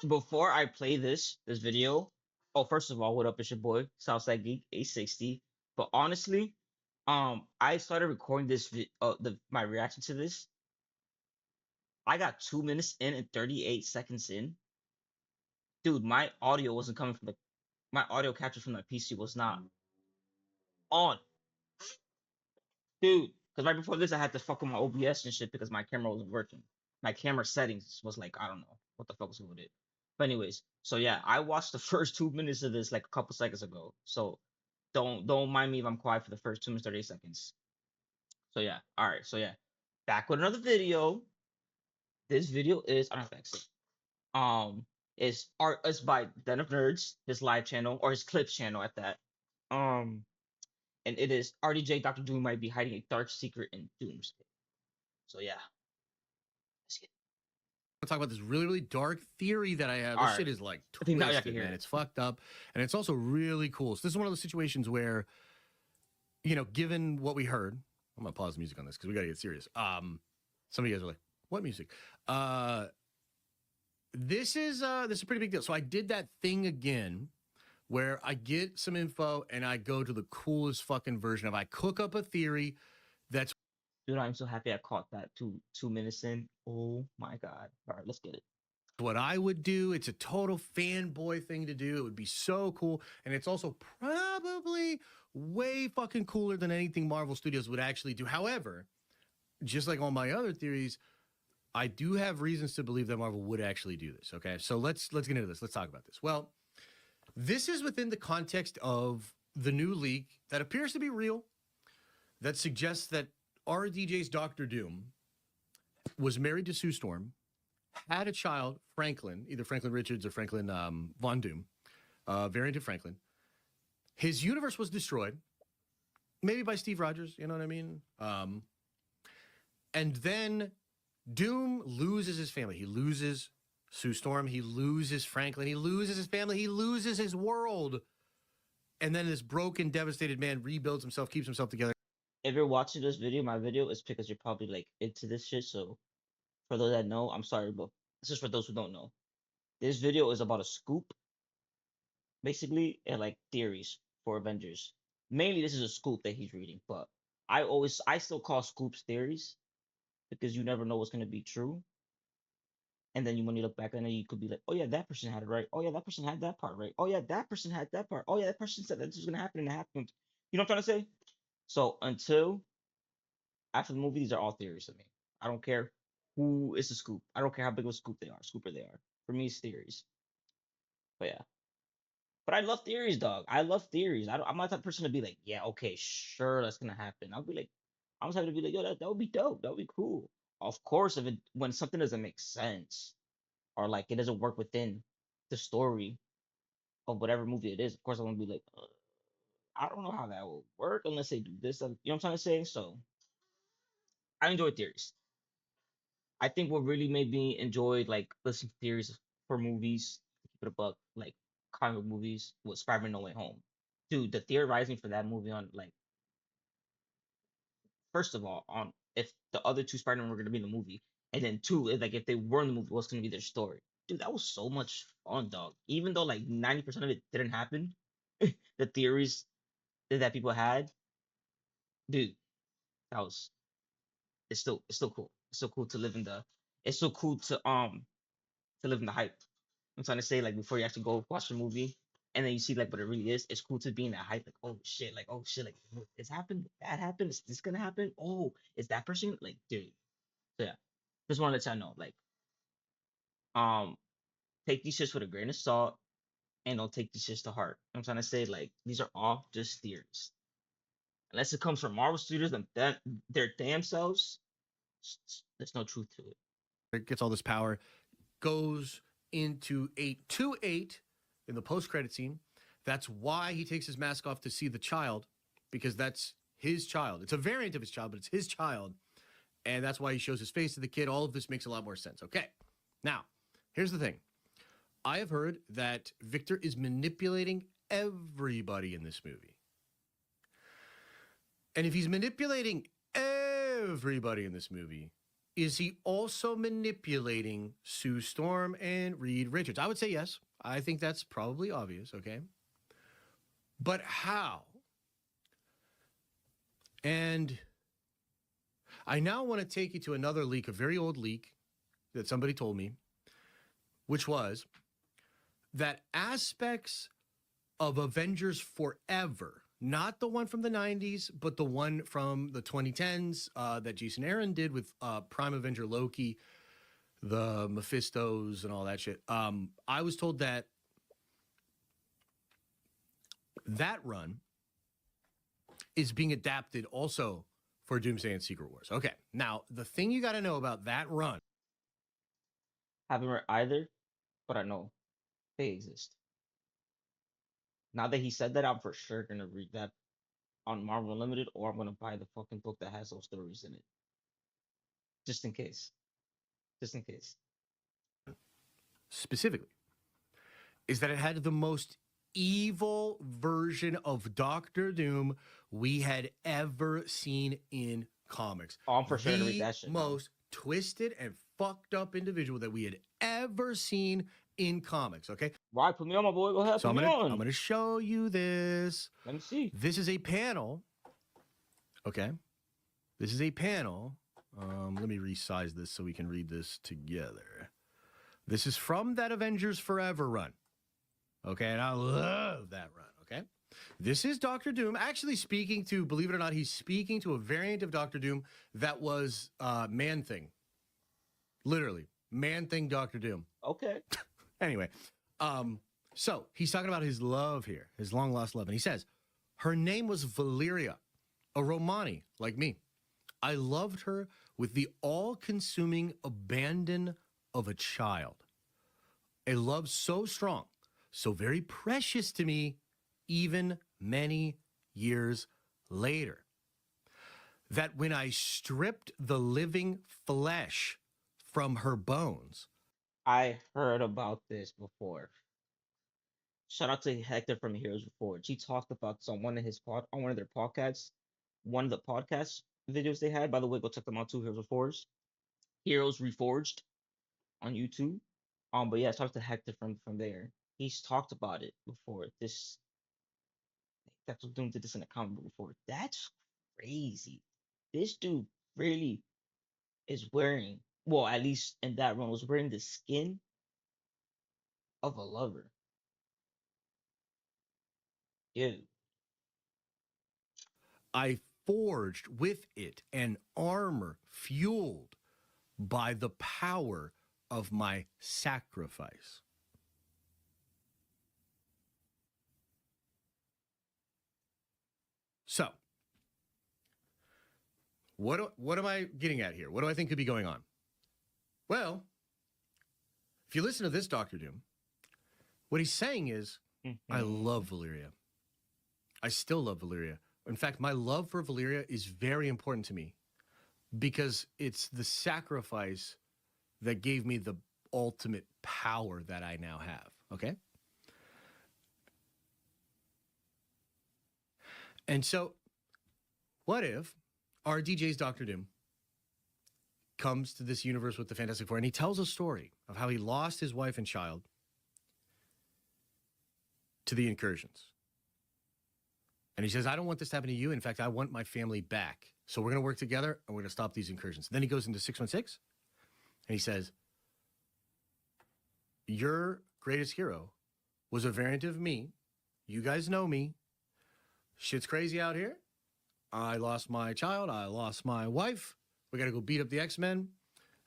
Before I play this video, oh, first of all, what up? It's your boy Southside Geek 860. But honestly, I started recording my reaction to this. I got 2 minutes in and 38 seconds in. Dude, my audio wasn't coming from my audio capture from my PC was not on, dude. Because right before this, I had to fuck with my OBS and shit because my camera wasn't working. My camera settings was like, I don't know what the fuck was with it. But anyways, so yeah, I watched the first 2 minutes of this like a couple seconds ago. So don't mind me if I'm quiet for the first 2 minutes 38 seconds. So yeah, all right. So yeah, back with another video. This video is I don't have to exit. Is art is by Den of Nerds, his live channel or his clips channel at that. Um, and it is RDJ Doctor Doom might be hiding a dark secret in Doomsday. So yeah, let's get Talk about this really, really dark theory that I have. all This right. shit is like I think now y'all can twisted, hear man. it. It's fucked up, and it's also really cool. So this is one of those situations where, given what we heard, I'm gonna pause the music on this because we gotta get serious. Some of you guys are like, "What music?" This is a pretty big deal. So I did that thing again, where I get some info and I go to the coolest fucking version of. I cook up a theory that's Dude, I'm so happy I caught that 2 minutes in. Oh my god. All right, let's get it. what I would do. It's a total fanboy thing to do. It would be so cool. And it's also probably way fucking cooler than anything Marvel Studios would actually do. However, just like all my other theories, I do have reasons to believe that Marvel would actually do this. Okay. So let's get into this. Let's talk about this. Well, this is within the context of the new leak that appears to be real, that suggests that RDJ's Doctor Doom was married to Sue Storm, had a child, Franklin, either Franklin Richards or Franklin Von Doom, variant of Franklin. His universe was destroyed, maybe by Steve Rogers, you know what I mean? And then Doom loses his family. He loses Sue Storm. He loses Franklin. He loses his family. He loses his world. And then this broken, devastated man rebuilds himself, keeps himself together. If you're watching this video, my video, it's because you're probably like into this shit. So for those that know, I'm sorry, but this is for those who don't know. This video is about a scoop, basically, and like theories for Avengers. Mainly, this is a scoop that he's reading, but I still call scoops theories because you never know what's gonna be true. And then when you look back on it, you could be like, oh yeah, that person had it right. Oh yeah, that person had that part right. Oh yeah, that person had that part. Oh yeah, that person said that this was gonna happen and it happened. You know what I'm trying to say? So until after the movie, these are all theories to me. I don't care who is the scoop. I don't care how big of a scooper they are. For me, it's theories. But yeah. But I love theories, dog. I love theories. I'm not that person to be like, yeah, okay, sure, that's gonna happen. I'll be like, I'm just happy to be like, yo, that would be dope. That would be cool. Of course, if it when something doesn't make sense or like it doesn't work within the story of whatever movie it is, of course I'm gonna be like, I don't know how that will work unless they do this. You know what I'm trying to say? So I enjoy theories. I think what really made me enjoy like listening to theories for movies, to keep it a buck, like comic book movies, was Spider-Man No Way Home. Dude, the theorizing for that movie on like first of all, on if the other two Spider-Man were gonna be in the movie, and then two, if they were in the movie, what's gonna be their story? Dude, that was so much fun, dog. Even though like 90% of it didn't happen, the theories that people had, dude, that was it's still cool. It's still cool to live in the it's so cool to live in the hype. I'm trying to say like before you actually go watch the movie and then you see like what it really is. It's cool to be in that hype. Like oh shit, like it's happened. That happened. Is this gonna happen? Oh, is that person like dude? So yeah, just want to let y'all know like um take these shits with a grain of salt and don't take these shits to heart. I'm trying to say like these are all just theories. Unless it comes from Marvel Studios and their damn selves, there's no truth to it. It gets all this power, goes into 828 in the post-credit scene. That's why he takes his mask off to see the child, because that's his child. It's a variant of his child, but it's his child. And that's why he shows his face to the kid. All of this makes a lot more sense. Okay. Now, here's the thing. I have heard that Victor is manipulating everybody in this movie. And if he's manipulating everybody in this movie, is he also manipulating Sue Storm and Reed Richards? I would say yes. I think that's probably obvious, okay? But how? And I now want to take you to another leak, a very old leak that somebody told me, which was that aspects of Avengers Forever, not the one from the 90s, but the one from the 2010s that Jason Aaron did with Prime Avenger Loki, the Mephistos, and all that shit. I was told that that run is being adapted also for Doomsday and Secret Wars. Okay, now the thing you got to know about that run. Haven't read either, but I know they exist. Now that he said that, I'm for sure gonna read that on Marvel Unlimited, or I'm gonna buy the fucking book that has those stories in it, just in case. Just in case. Specifically, is that it had the most evil version of Doctor Doom we had ever seen in comics. Oh, I'm for sure gonna read The that shit now. most twisted and fucked up individual that we had ever seen in comics, okay? Why? Put me on, my boy. Go ahead. So Put me on. I'm gonna show you this. Let me see. This is a panel, okay? This is a panel. Let me resize this so we can read this together. This is from that Avengers Forever run. Okay, and I love that run, okay? This is Doctor Doom actually speaking to, believe it or not, he's speaking to a variant of Doctor Doom that was Man-Thing. Literally, Man-Thing Doctor Doom. Okay. Anyway, so he's talking about his love here, his long-lost love. And he says, her name was Valeria, a Romani, like me. I loved her with the all-consuming abandon of a child. A love so strong, so very precious to me, even many years later, that when I stripped the living flesh from her bones, I heard about this before. Shout out to Hector from Heroes Reforged. He talked about this on one of his on one of their podcasts, one of the podcast videos they had. By the way, go check them out too. Heroes Reforged, Heroes Reforged on YouTube. But yeah, talk to Hector from there. He's talked about it before. This that's what Doom did this in a comic book before. That's crazy. This dude really is wearing, well, at least in that run, was wearing the skin of a lover. Ew. I forged with it an armor fueled by the power of my sacrifice. So, what am I getting at here? What do I think could be going on? Well, if you listen to this Doctor Doom, what he's saying is, I love Valeria. I still love Valeria. In fact, my love for Valeria is very important to me because it's the sacrifice that gave me the ultimate power that I now have, okay? And so, what if our DJ's Doctor Doom comes to this universe with the Fantastic Four and he tells a story of how he lost his wife and child to the incursions. And he says, I don't want this to happen to you. In fact, I want my family back. So we're going to work together and we're going to stop these incursions. Then he goes into 616 and he says, your greatest hero was a variant of me. You guys know me. Shit's crazy out here. I lost my child. I lost my wife. We got to go beat up the X-Men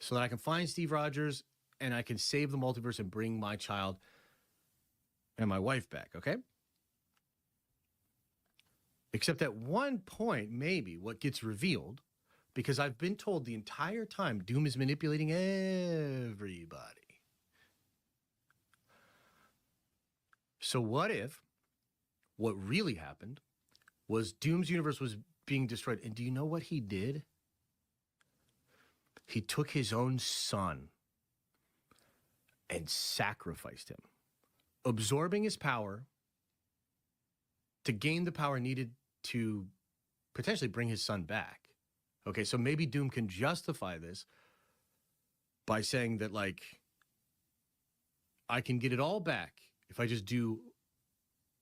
so that I can find Steve Rogers and I can save the multiverse and bring my child and my wife back, okay? Except at one point, maybe, what gets revealed, because I've been told the entire time Doom is manipulating everybody. So what if what really happened was Doom's universe was being destroyed? And do you know what he did? He took his own son and sacrificed him, absorbing his power to gain the power needed to potentially bring his son back. Okay, so maybe Doom can justify this by saying that, like, I can get it all back if I just do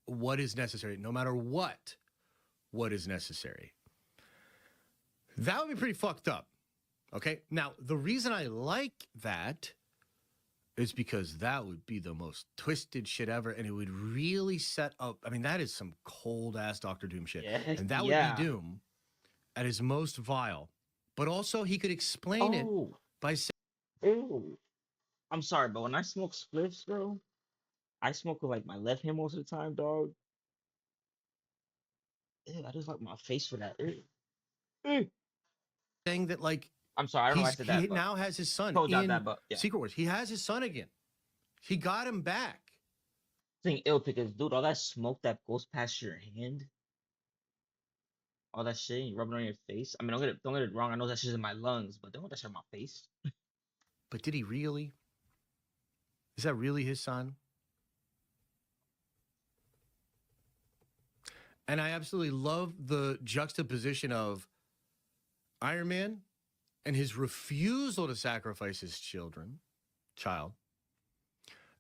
what is necessary, no matter what is necessary. That would be pretty fucked up. Okay. Now, the reason I like that is because that would be the most twisted shit ever. And it would really set up. I mean, that is some cold ass Doctor Doom shit. Yeah, And that would be yeah. Doom at his most vile. But also, he could explain it Oh, by saying, oh. I'm sorry, but when I smoke spliffs, bro, I smoke with like my left hand most of the time, dog. Ew, I just like my face for that. Ew. Ew. that, like, I'm sorry, I don't know why I said he that, but now has his son told y'all in that, but yeah. Secret Wars. He has his son again. He got him back. Saying ill because dude, all that smoke that goes past your hand, all that shit, you rub it on your face. I mean, don't get it wrong. I know that shit's in my lungs, but don't want that shit on my face. But did he really? Is that really his son? And I absolutely love the juxtaposition of Iron Man and his refusal to sacrifice his child,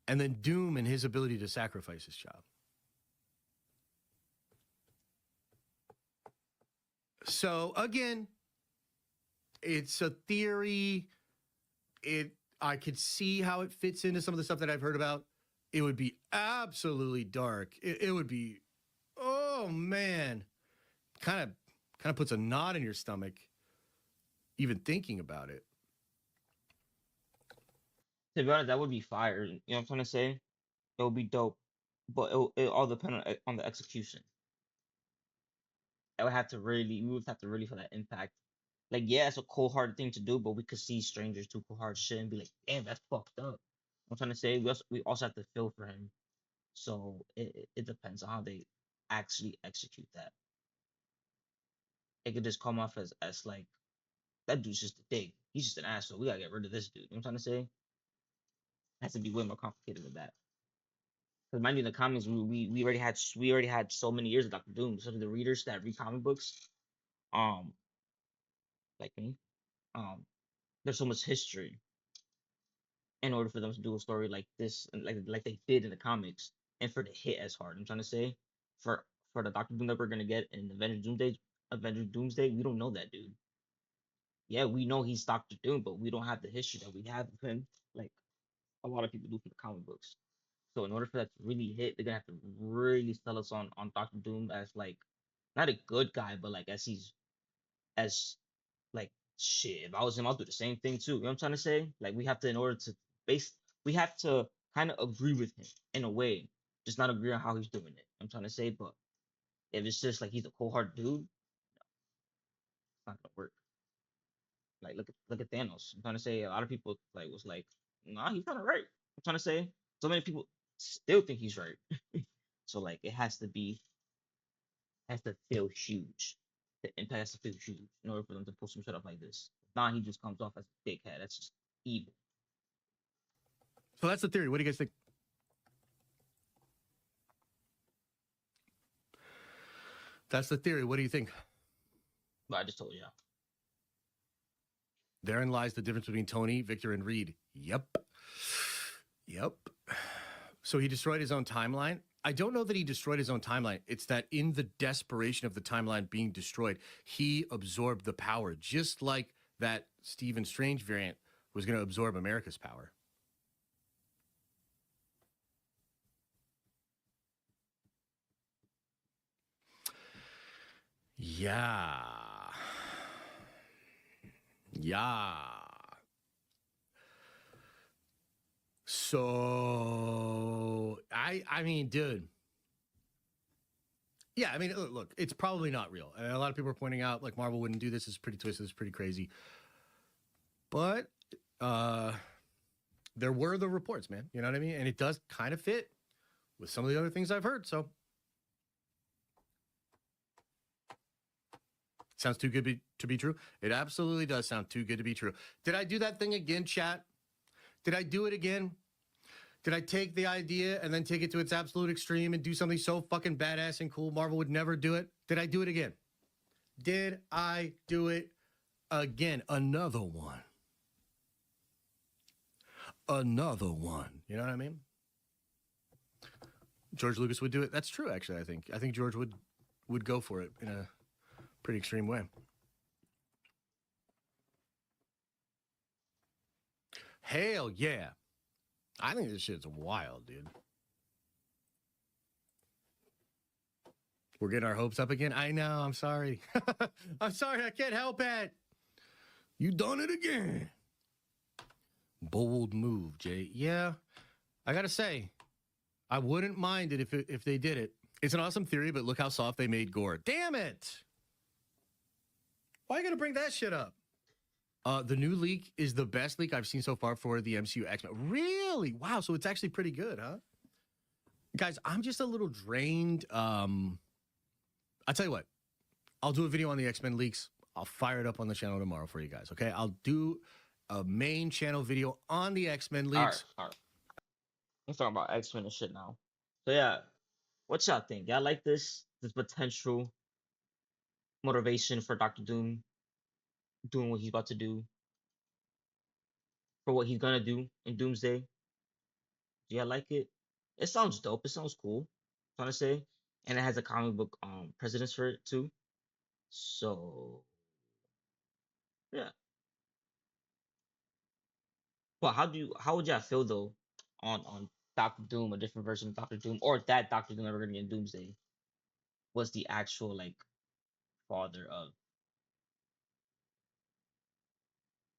and then Doom and his ability to sacrifice his child. So again, it's a theory. I could see how it fits into some of the stuff that I've heard about. It would be absolutely dark. It would be, oh man, kind of puts a knot in your stomach even thinking about it. To be honest, that would be fire. You know what I'm trying to say? It would be dope, but it all depend on the execution. I would have to really, we would have to really feel that impact. Like, yeah, it's a cold hard thing to do, but we could see strangers do cold hard shit and be like, damn, that's fucked up. I'm trying to say we also have to feel for him. So it depends on how they actually execute that. It could just come off as like that dude's just a dick. He's just an asshole. We gotta get rid of this dude. You know what I'm trying to say? It has to be way more complicated than that. Because mind you, in the comics, we already had so many years of Doctor Doom. So the readers that read comic books, um, like me, um, there's so much history in order for them to do a story like this, and like they did in the comics, and for the hit as hard. I'm trying to say, for the Doctor Doom that we're gonna get in Avengers Doomsday, we don't know that dude. Yeah, we know he's Doctor Doom, but we don't have the history that we have of him, like a lot of people do for the comic books. So in order for that to really hit, they're gonna have to really sell us on Doctor Doom as like not a good guy, but like as like shit. If I was him, I'll do the same thing too. You know what I'm trying to say? Like we have to, in order to base, we have to kind of agree with him in a way, just not agree on how he's doing it. I'm trying to say, but if it's just like he's a cold hard dude, it's not gonna work. Like look at Thanos. I'm trying to say a lot of people like was like, nah, he's kind of right. I'm trying to say so many people still think he's right. So like it has to feel huge. The impact has to feel huge in order for them to pull some shit up like this. Nah, he just comes off as a dickhead. That's just evil. So that's the theory. What do you guys think? That's the theory. What do you think? But I just told you. Therein lies the difference between Tony, Victor, and Reed. Yep. Yep. So he destroyed his own timeline. I don't know that he destroyed his own timeline. It's that in the desperation of the timeline being destroyed, he absorbed the power, just like that Stephen Strange variant was going to absorb America's power. Yeah. Yeah. So I mean, dude. Yeah, I mean, look, it's probably not real. And a lot of people are pointing out like Marvel wouldn't do this. It's pretty twisted. It's pretty crazy. But there were the reports, man. You know what I mean? And it does kind of fit with some of the other things I've heard. So sounds too good to be true. It absolutely does sound too good to be true. Did I do that thing again, chat? Did I do it again? Did I take the idea and then take it to its absolute extreme and do something so fucking badass and cool Marvel would never do it? Did I do it again? Did I do it again? Another one. another one. You know what I mean? George Lucas would do it. That's true, actually. I think George would go for it in a pretty extreme way. Hell yeah! I think this shit's wild, dude. We're getting our hopes up again. I know. I'm sorry. I'm sorry. I can't help it. You done it again. Bold move, Jay. Yeah, I gotta say, I wouldn't mind it if they did it. It's an awesome theory, but look how soft they made Gore. Damn it! Why are you gonna bring that shit up? The new leak is the best leak I've seen so far for the MCU X-Men. Really? Wow. So it's actually pretty good, huh? Guys, I'm just a little drained. I'll tell you what. I'll do a video on the X-Men leaks. I'll fire it up on the channel tomorrow for you guys. Okay. I'll do a main channel video on the X-Men All right, leaks. all right. Let's talk about X-Men and shit now. So yeah, what y'all think? Y'all like this potential motivation for Doctor Doom doing what he's about to do, for what he's gonna do in Doomsday? Do y'all like it? It sounds dope. It sounds cool. Trying to say, and it has a comic book precedence for it too. So yeah. Well, how would y'all feel though on Doctor Doom, a different version of Doctor Doom, or that Doctor Doom ever gonna get in Doomsday was the actual like father of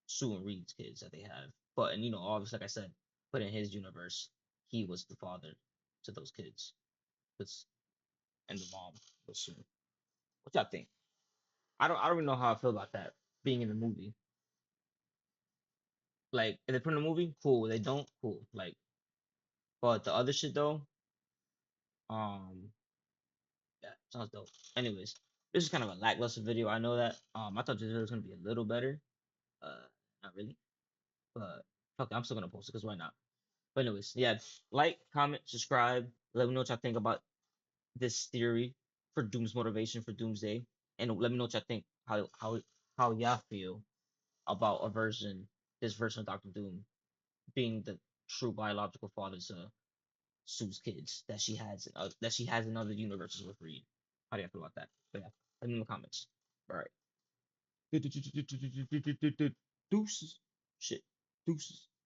Sue and Reed's kids that they have. But and obviously, like I said, but in his universe, he was the father to those kids. It's, and the mom was Sue. What y'all think? I don't even know how I feel about that being in the movie. Like if they put in a movie, cool. If they don't, cool. Like, but the other shit though, um, yeah, sounds dope. Anyways, this is kind of a lackluster video. I know that. I thought this video was gonna be a little better. Not really, but fuck, it, I'm still gonna post it because why not? But anyways, yeah, like, comment, subscribe. Let me know what y'all think about this theory for Doom's motivation for Doomsday, and let me know what y'all think. How y'all feel about this version of Doctor Doom being the true biological father to Sue's kids that she has in other universes with Reed. How do you feel about that? But yeah, let me know in the comments. All right. Deuces. Shit. Deuces.